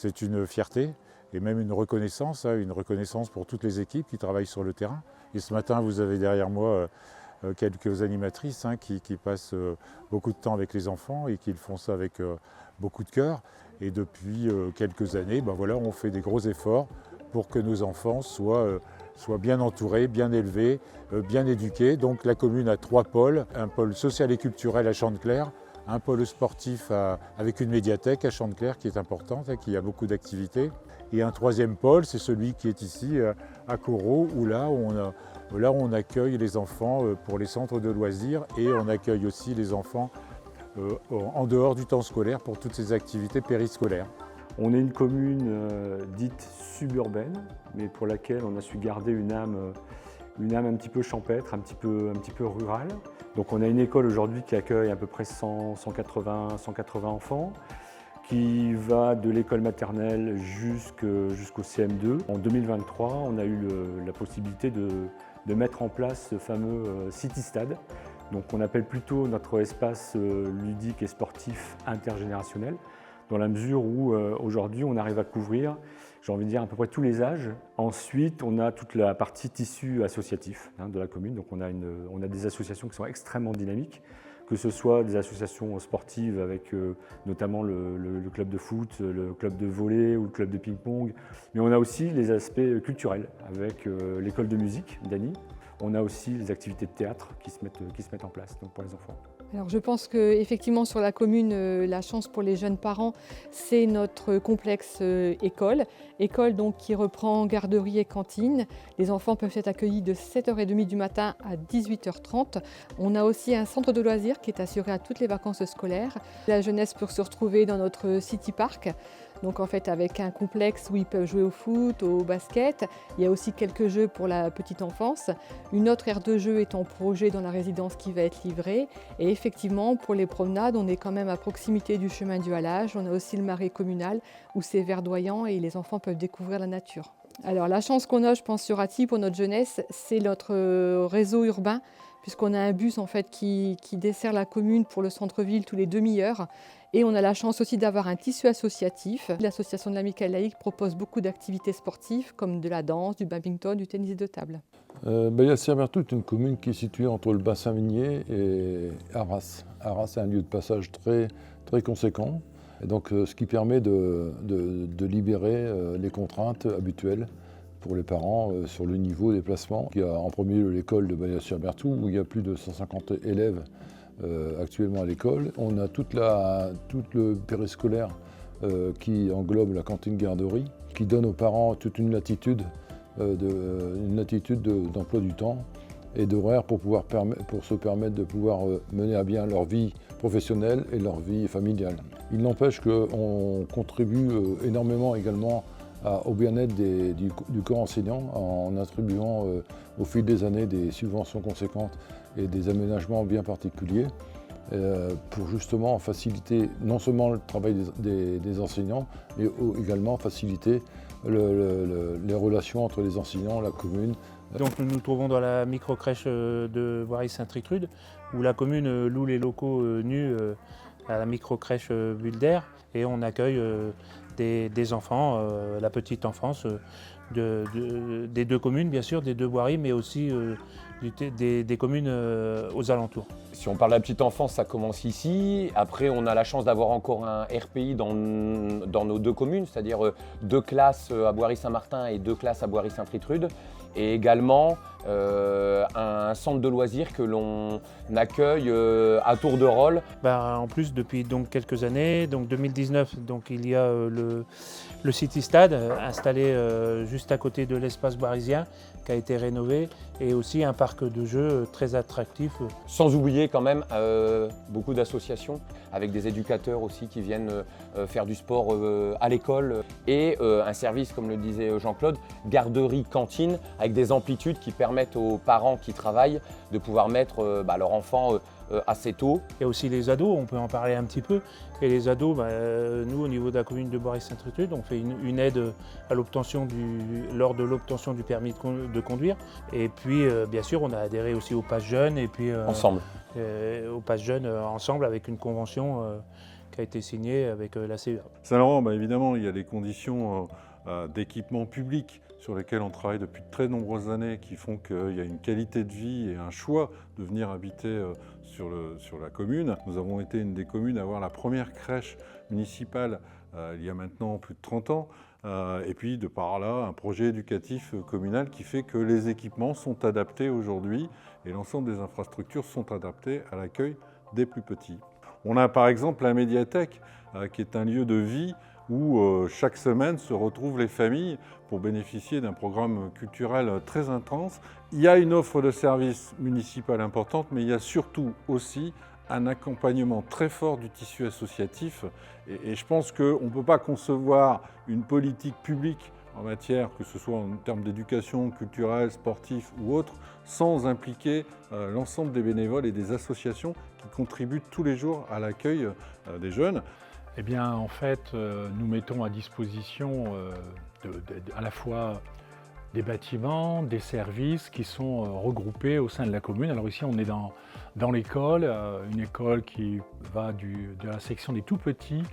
c'est une fierté et même une reconnaissance pour toutes les équipes qui travaillent sur le terrain. Et ce matin, vous avez derrière moi quelques animatrices qui passent beaucoup de temps avec les enfants et qui font ça avec beaucoup de cœur. Et depuis quelques années, voilà, on fait des gros efforts pour que nos enfants soient bien entourés, bien élevés, bien éduqués. Donc la commune a 3 pôles, un pôle social et culturel à Chanteclair, un pôle sportif avec une médiathèque à Chanteclair qui est importante, qui a beaucoup d'activités. Et un 3e pôle, c'est celui qui est ici à Corot, où là on accueille les enfants pour les centres de loisirs et on accueille aussi les enfants en dehors du temps scolaire pour toutes ces activités périscolaires. On est une commune dite suburbaine, mais pour laquelle on a su garder une âme un petit peu champêtre, un petit peu rurale. Donc on a une école aujourd'hui qui accueille à peu près 180 enfants, qui va de l'école maternelle jusqu'au CM2. En 2023, on a eu la possibilité de mettre en place ce fameux City Stade. Donc on appelle plutôt notre espace ludique et sportif intergénérationnel, dans la mesure où aujourd'hui on arrive à couvrir, j'ai envie de dire, à peu près tous les âges. Ensuite, on a toute la partie tissu associatif de la commune. Donc on a des associations qui sont extrêmement dynamiques, que ce soit des associations sportives avec notamment le club de foot, le club de volley ou le club de ping-pong. Mais on a aussi les aspects culturels avec l'école de musique d'Annie. On a aussi les activités de théâtre qui se mettent en place donc pour les enfants. Alors je pense qu'effectivement sur la commune, la chance pour les jeunes parents, c'est notre complexe école. École donc qui reprend garderie et cantine. Les enfants peuvent être accueillis de 7h30 du matin à 18h30. On a aussi un centre de loisirs qui est assuré à toutes les vacances scolaires. La jeunesse peut se retrouver dans notre City Park. Donc en fait avec un complexe où ils peuvent jouer au foot, au basket. Il y a aussi quelques jeux pour la petite enfance. Une autre aire de jeu est en projet dans la résidence qui va être livrée. Et effectivement pour les promenades, on est quand même à proximité du chemin du halage. On a aussi le marais communal où c'est verdoyant et les enfants peuvent découvrir la nature. Alors la chance qu'on a, je pense, sur Athis pour notre jeunesse, c'est notre réseau urbain, puisqu'on a un bus en fait qui dessert la commune pour le centre-ville tous les demi-heures. Et on a la chance aussi d'avoir un tissu associatif. L'association de l'Amicale laïque propose beaucoup d'activités sportives comme de la danse, du badminton, du tennis de table. Baillière-Sierbertou est une commune qui est située entre le bassin minier et Arras. Arras est un lieu de passage très, très conséquent, et donc, ce qui permet de libérer les contraintes habituelles pour les parents sur le niveau des placements. Il y a en premier lieu l'école de Baillière-Sierbertou où il y a plus de 150 élèves actuellement à l'école. On a tout le périscolaire qui englobe la cantine garderie, qui donne aux parents toute une latitude d'emploi du temps et d'horaire pour se permettre de pouvoir mener à bien leur vie professionnelle et leur vie familiale. Il n'empêche qu'on contribue énormément également au bien-être du corps enseignant en attribuant au fil des années des subventions conséquentes et des aménagements bien particuliers pour justement faciliter non seulement le travail des enseignants, mais également faciliter les relations entre les enseignants, la commune. Donc nous nous trouvons dans la micro-crèche de Voiry-Saint-Tricrude, où la commune loue les locaux nus à la micro-crèche Bulle d'Air, et on accueille des enfants, la petite enfance des 2 communes, bien sûr, des 2 voiries, mais aussi des communes aux alentours. Si on parle de la petite enfance, ça commence ici. Après, on a la chance d'avoir encore un RPI dans nos 2 communes, c'est-à-dire 2 classes à Voiry-Saint-Martin et 2 classes à Voiry-Saint-Tricrude. Et également un centre de loisirs que l'on accueille à tour de rôle. En plus, depuis donc quelques années, donc 2019, donc, il y a le City Stade installé juste à côté de l'espace voirisien qui a été rénové, et aussi un parc de jeux très attractif. Sans oublier quand même beaucoup d'associations avec des éducateurs aussi qui viennent faire du sport à l'école, et un service, comme le disait Jean-Claude, garderie-cantine avec des amplitudes qui permettent aux parents qui travaillent de pouvoir mettre leurs enfants assez tôt. Il y a aussi les ados, on peut en parler un petit peu. Et les ados, nous au niveau de la commune de Boiry-Sainte-Trude, on fait une aide à lors de l'obtention du permis de conduire. Et puis bien sûr, on a adhéré aussi au Pass Jeune et puis Ensemble. au Pass Jeune ensemble avec une convention qui a été signée avec la CEA. Saint-Laurent, évidemment, il y a des conditions d'équipement public sur lesquelles on travaille depuis de très nombreuses années, qui font qu'il y a une qualité de vie et un choix de venir habiter sur la commune. Nous avons été une des communes à avoir la première crèche municipale il y a maintenant plus de 30 ans. Et puis de par là, un projet éducatif communal qui fait que les équipements sont adaptés aujourd'hui et l'ensemble des infrastructures sont adaptées à l'accueil des plus petits. On a par exemple la médiathèque qui est un lieu de vie où chaque semaine se retrouvent les familles pour bénéficier d'un programme culturel très intense. Il y a une offre de services municipale importante, mais il y a surtout aussi un accompagnement très fort du tissu associatif. Et je pense qu'on ne peut pas concevoir une politique publique en matière, que ce soit en termes d'éducation culturelle, sportive ou autre, sans impliquer l'ensemble des bénévoles et des associations qui contribuent tous les jours à l'accueil des jeunes. Eh bien, en fait, nous mettons à disposition à la fois des bâtiments, des services qui sont regroupés au sein de la commune. Alors ici, on est dans l'école, une école qui va de la section des tout-petits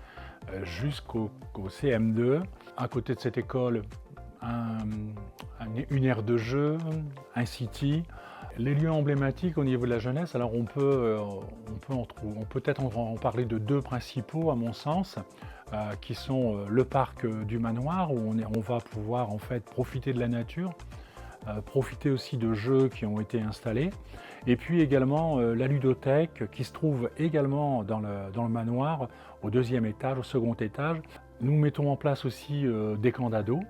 jusqu'au CM2. À côté de cette école, une aire de jeu, un city. Les lieux emblématiques au niveau de la jeunesse, alors on peut peut-être en parler de deux principaux à mon sens, qui sont le parc du manoir où on va pouvoir en fait profiter de la nature, profiter aussi de jeux qui ont été installés, et puis également la ludothèque qui se trouve également dans le manoir au deuxième étage, au second étage. Nous mettons en place aussi des camps d'ados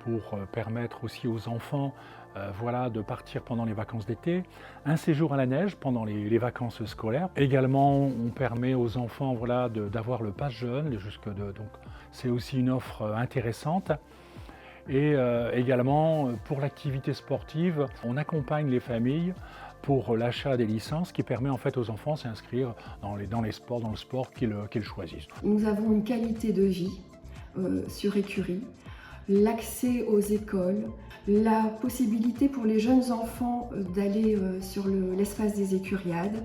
pour permettre aussi aux enfants de partir pendant les vacances d'été, un séjour à la neige pendant les vacances scolaires. Également, on permet aux enfants d'avoir le Pass Jeune, donc c'est aussi une offre intéressante. Et également, pour l'activité sportive, on accompagne les familles pour l'achat des licences qui permet en fait aux enfants de s'inscrire dans le sport qu'ils choisissent. Nous avons une qualité de vie sur Écurie, l'accès aux écoles, la possibilité pour les jeunes enfants d'aller sur l'espace des Écuriades,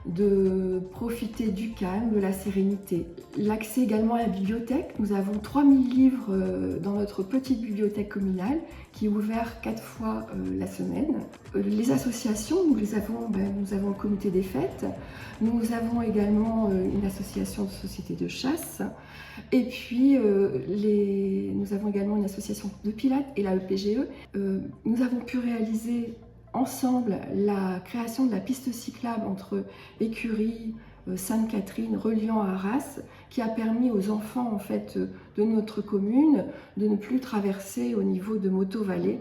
de profiter du calme, de la sérénité. L'accès également à la bibliothèque. Nous avons 3000 livres dans notre petite bibliothèque communale qui est ouverte 4 fois la semaine. Les associations, nous avons le comité des fêtes, nous avons également une association de sociétés de chasse, et puis nous avons également une association de pilates et la EPGE. Nous avons pu réaliser ensemble la création de la piste cyclable entre Écurie, Sainte-Catherine, reliant à Arras, qui a permis aux enfants en fait, de notre commune de ne plus traverser au niveau de Moto-Vallée.